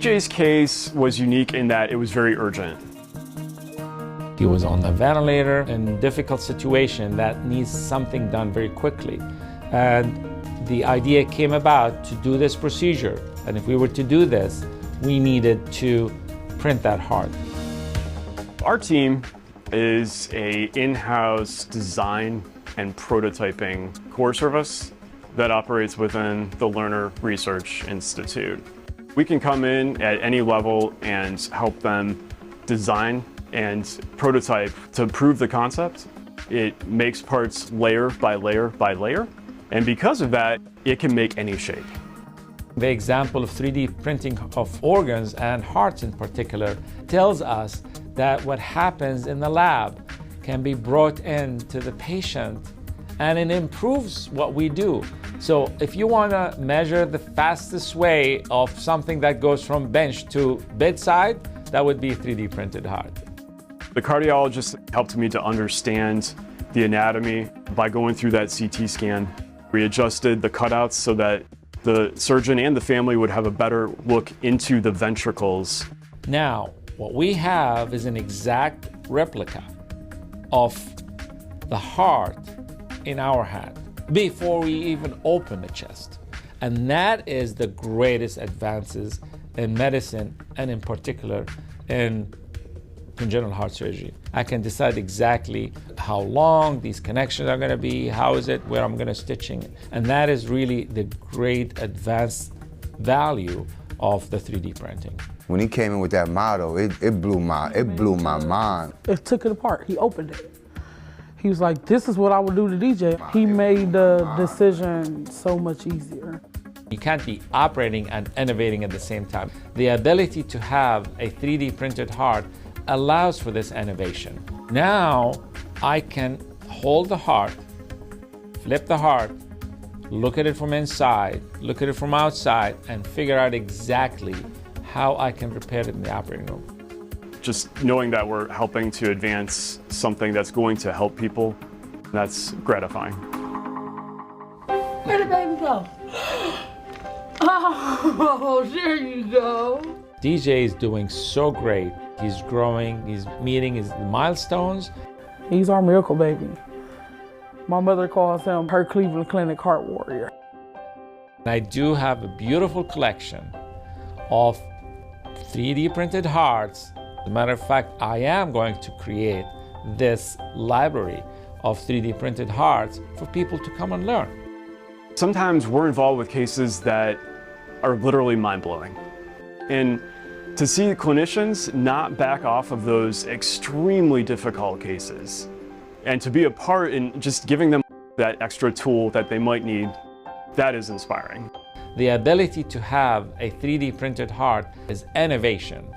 DJ's case was unique in that it was very urgent. He was on the ventilator in a difficult situation that needs something done very quickly. And the idea came about to do this procedure. And if we were to do this, we needed to print that heart. Our team is an in-house design and prototyping core service that operates within the Lerner Research Institute. We can come in at any level and help them design and prototype to prove the concept. It makes parts layer by layer by layer, and because of that, it can make any shape. The example of 3D printing of organs and hearts in particular tells us that what happens in the lab can be brought in to the patient, and it improves what we do. So if you want to measure the fastest way of something that goes from bench to bedside, that would be a 3D printed heart. The cardiologist helped me to understand the anatomy by going through that CT scan. We adjusted the cutouts so that the surgeon and the family would have a better look into the ventricles. Now, what we have is an exact replica of the heart in our hand before we even open the chest. And that is the greatest advances in medicine, and in particular in congenital heart surgery. I can decide exactly how long these connections are going to be, how is it, where I'm going to stitching it. And that is really the great advanced value of the 3D printing. When he came in with that model, it blew my mind. It took it apart. He opened it. He was like, this is what I would do to DJ. He made the decision so much easier. You can't be operating and innovating at the same time. The ability to have a 3D printed heart allows for this innovation. Now I can hold the heart, flip the heart, look at it from inside, look at it from outside, and figure out exactly how I can repair it in the operating room. Just knowing that we're helping to advance something that's going to help people, that's gratifying. Where did baby go? Oh, there you go. DJ is doing so great. He's growing, he's meeting his milestones. He's our miracle baby. My mother calls him her Cleveland Clinic heart warrior. I do have a beautiful collection of 3D printed hearts. As a matter of fact, I am going to create this library of 3D printed hearts for people to come and learn. Sometimes we're involved with cases that are literally mind-blowing. And to see clinicians not back off of those extremely difficult cases, and to be a part in just giving them that extra tool that they might need, that is inspiring. The ability to have a 3D printed heart is innovation.